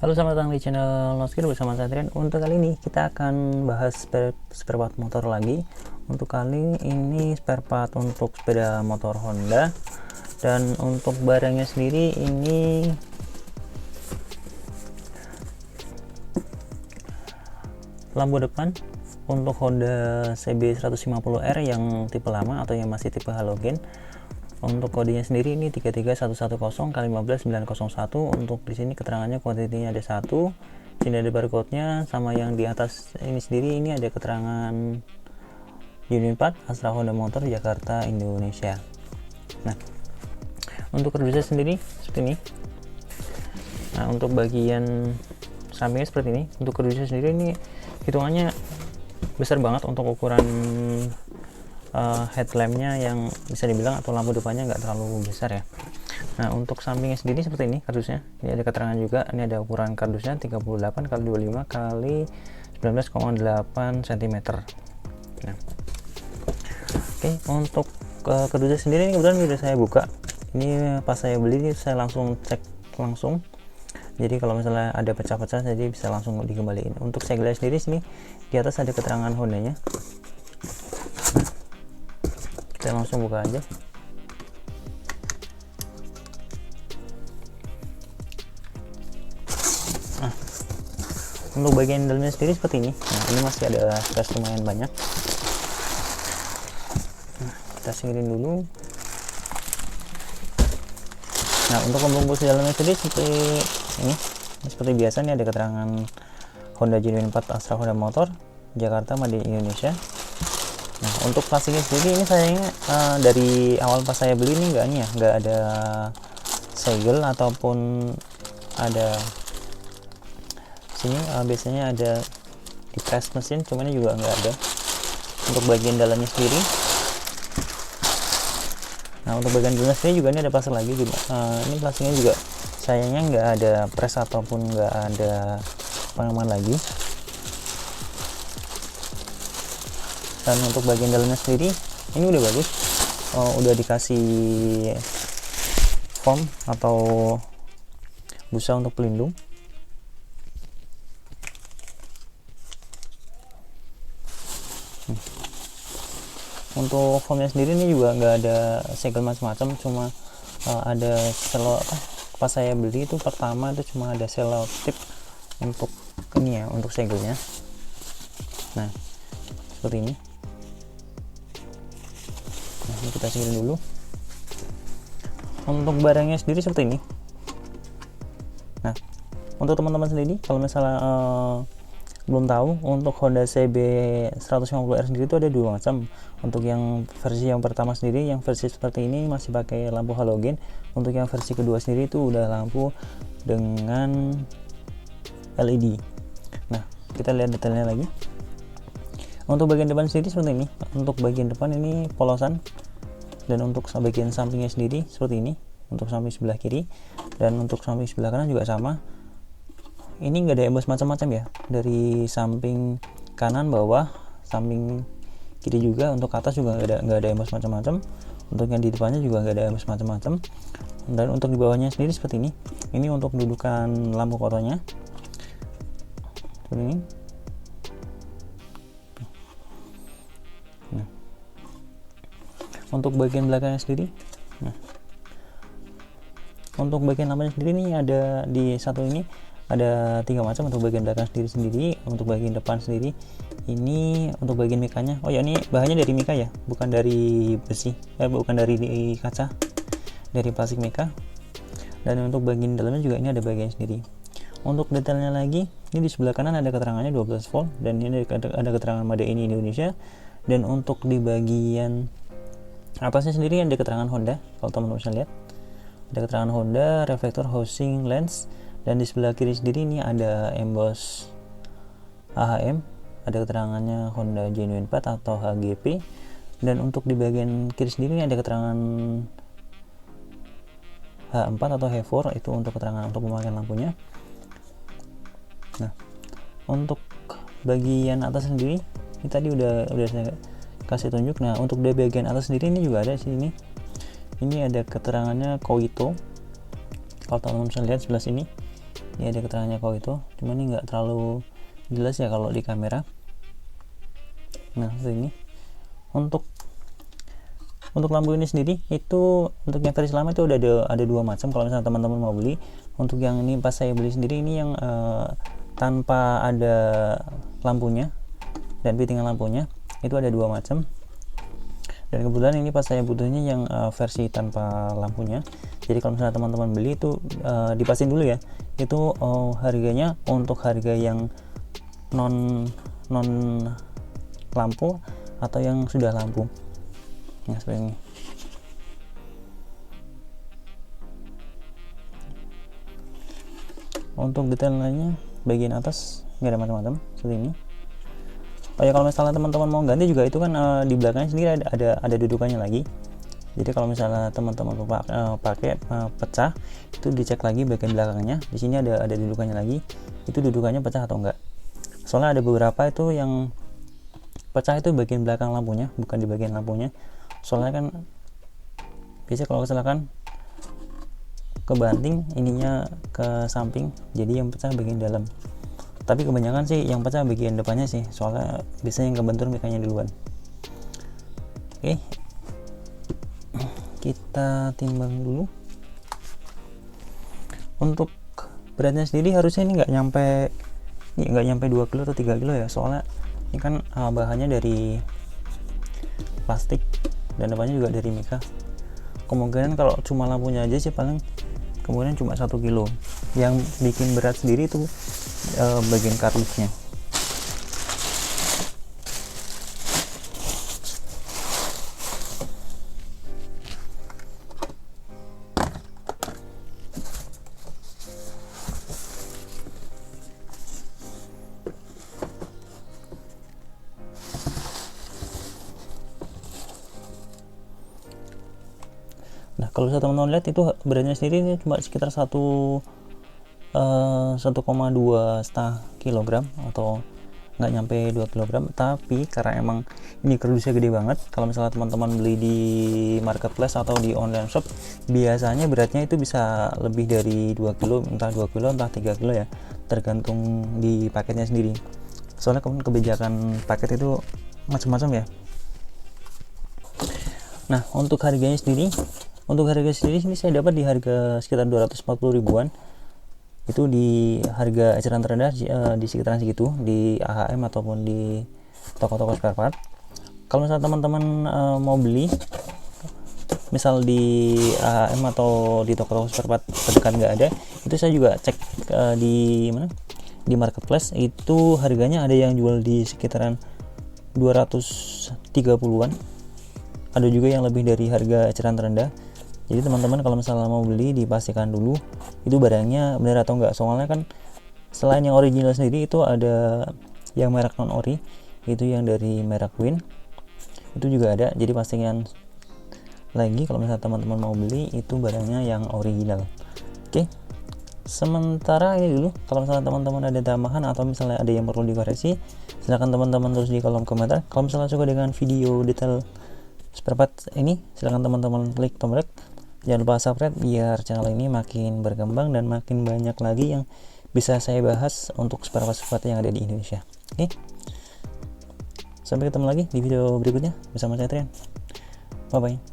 Halo, selamat datang di channel Noskir bersama saya Trian. Untuk kali ini kita akan bahas spare part motor lagi. Untuk kali ini spare part untuk sepeda motor Honda, dan untuk barangnya sendiri ini lampu depan untuk Honda CB 150R yang tipe lama atau yang masih tipe halogen. Untuk kodenya sendiri ini 33110x15901. Untuk di sini keterangannya kuantitinya ada 1. Sini ada barcode-nya, sama yang di atas ini sendiri ini ada keterangan unit part Astra Honda Motor Jakarta Indonesia. Nah, untuk kardusnya sendiri seperti ini. Nah, untuk bagian sampingnya seperti ini. Untuk kardusnya sendiri ini hitungannya besar banget untuk ukuran headlampnya, yang bisa dibilang atau lampu depannya nggak terlalu besar ya. Nah, untuk sampingnya sendiri seperti ini kardusnya. Ini ada keterangan juga, ini ada ukuran kardusnya 38x25x19,8 cm. Nah, oke, untuk kardusnya sendiri ini kebetulan udah saya buka. Ini pas saya beli saya langsung cek langsung. Jadi kalau misalnya ada pecah-pecah jadi bisa langsung dikembaliin. Untuk segelnya sendiri sini di atas ada keterangan Hondanya. Kita langsung buka aja. Nah, untuk bagian dalamnya sendiri seperti ini. Nah, ini masih ada scratch lumayan banyak. Nah, kita singkirin dulu. Nah, untuk pembungkus dalamnya sendiri seperti ini. Seperti biasa nih ada keterangan Honda Genuine Part Astra Honda Motor Jakarta Made in Indonesia. Nah, untuk plastiknya sendiri ini sayangnya dari awal pas saya beli ini nggak ada segel ataupun ada sini biasanya ada di press mesin, cuman ini juga nggak ada. Untuk bagian dalamnya sendiri, nah untuk bagian dalamnya sendiri juga ini ada plastik lagi juga. Ini plastiknya juga sayangnya nggak ada press ataupun nggak ada pengaman lagi. Dan untuk bagian dalamnya sendiri ini udah bagus, udah dikasih foam atau busa untuk pelindung. Untuk foamnya sendiri ini juga nggak ada segel macam-macam, cuma ada pas saya beli itu pertama itu cuma ada selotip untuk ini ya, untuk segelnya. Nah, seperti ini. Nah, ini kita singkirin dulu. Untuk barangnya sendiri seperti ini. Nah, untuk teman-teman sendiri kalau misalnya belum tahu, untuk Honda CB 150R sendiri itu ada dua macam. Untuk yang versi yang pertama sendiri, yang versi seperti ini masih pakai lampu halogen. Untuk yang versi kedua sendiri itu udah lampu dengan LED. Nah, kita lihat detailnya lagi. Untuk bagian depan sendiri seperti ini. Untuk bagian depan ini polosan, dan untuk bagian sampingnya sendiri seperti ini. Untuk samping sebelah kiri dan untuk samping sebelah kanan juga sama. Ini nggak ada embos macam-macam ya, dari samping kanan bawah, samping kiri juga, untuk atas juga nggak ada embos macam-macam. Untuk yang di depannya juga nggak ada embos macam-macam. Dan untuk di bawahnya sendiri seperti ini. Ini untuk dudukan lampu fotonya seperti ini. Nah, untuk bagian belakangnya sendiri, nah untuk bagian lampunya sendiri ini ada di satu ini ada 3 macam. Untuk bagian belakang sendiri, untuk bagian depan sendiri ini untuk bagian mikanya, oh ya ini bahannya dari mika ya, bukan dari besi, bukan dari kaca, dari plastik mika. Dan untuk bagian dalamnya juga ini ada bagian sendiri. Untuk detailnya lagi, ini di sebelah kanan ada keterangannya 12 volt, dan ini ada keterangan Made in Indonesia. Dan untuk di bagian atasnya sendiri ada keterangan Honda. Kalau teman-teman bisa lihat, ada keterangan Honda, reflektor, housing, lens. Dan di sebelah kiri sendiri ini ada emboss AHM, ada keterangannya Honda Genuine Part atau HGP. Dan untuk di bagian kiri sendiri ini ada keterangan H4 atau H4, itu untuk keterangan untuk pemakaian lampunya. Nah, untuk bagian atas sendiri ini tadi udah saya kasih tunjuk. Nah, untuk di bagian atas sendiri ini juga ada sini. Ini ada keterangannya Koito. Kalau teman-teman bisa lihat sebelah sini, Ini ada keterangannya kok itu, cuman ini nggak terlalu jelas ya kalau di kamera. Nah seperti ini. Untuk lampu ini sendiri itu untuk yang versi lama itu ada dua macam kalau misalnya teman-teman mau beli. Untuk yang ini pas saya beli sendiri ini yang tanpa ada lampunya dan fittingan lampunya, itu ada dua macam. Dan kebetulan ini pas saya butuhnya yang versi tanpa lampunya. Jadi kalau misalnya teman-teman beli itu dipastiin dulu ya, itu harganya untuk harga yang non lampu atau yang sudah lampu. Nah seperti ini. Untuk detail lainnya bagian atas nggak ada macam-macam seperti ini. Oh ya, kalau misalnya teman-teman mau ganti juga itu kan di belakangnya sendiri ada dudukannya lagi. Jadi kalau misalnya teman-teman pakai pecah, itu dicek lagi bagian belakangnya. Di sini ada dudukannya lagi, itu dudukannya pecah atau enggak. Soalnya ada beberapa itu yang pecah itu bagian belakang lampunya, bukan di bagian lampunya. Soalnya kan biasanya kalau kecelakaan kebanting ininya ke samping, jadi yang pecah bagian dalam. Tapi kebanyakan sih yang pecah bagian depannya sih, soalnya biasanya yang kebentur mekanya duluan. Oke, kita timbang dulu. Untuk beratnya sendiri harusnya ini nggak nyampe 2 kilo atau 3 kilo ya, soalnya ini kan bahannya dari plastik dan depannya juga dari mika. Kemungkinan kalau cuma lampunya aja sih paling kemudian cuma 1 kilo. Yang bikin berat sendiri itu bagian kardusnya. Nah kalau teman-teman lihat itu beratnya sendiri ini cuma sekitar 1,2 kilogram atau nggak nyampe 2 kilogram. Tapi karena emang ini kardusnya gede banget, kalau misalnya teman-teman beli di marketplace atau di online shop, biasanya beratnya itu bisa lebih dari 2 kilo, entah 2 kilo entah 3 kilo ya, tergantung di paketnya sendiri. Soalnya kebijakan paket itu macam-macam ya. Nah untuk harga sendiri ini saya dapat di harga sekitar 240 ribuan. Itu di harga eceran terendah di sekitaran segitu di AHM ataupun di toko-toko spare part. Kalau misalnya teman-teman mau beli misal di AHM atau di toko-toko spare part terdekat nggak ada, itu saya juga cek di mana, di marketplace, itu harganya ada yang jual di sekitaran 230-an, ada juga yang lebih dari harga eceran terendah. Jadi teman-teman kalau misalnya mau beli, dipastikan dulu itu barangnya benar atau enggak. Soalnya kan selain yang original sendiri itu ada yang merek non ori, itu yang dari merek Win, itu juga ada. Jadi pastikan lagi kalau misalnya teman-teman mau beli itu barangnya yang original. Oke, sementara ini dulu. Kalau misalnya teman-teman ada tambahan atau misalnya ada yang perlu dikoreksi, silahkan teman-teman tulis di kolom komentar. Kalau misalnya suka dengan video detail spare part ini, silahkan teman-teman klik tombol like. Jangan lupa subscribe biar channel ini makin berkembang dan makin banyak lagi yang bisa saya bahas untuk spare part yang ada di Indonesia. Oke, sampai ketemu lagi di video berikutnya bersama saya Trian. Bye bye.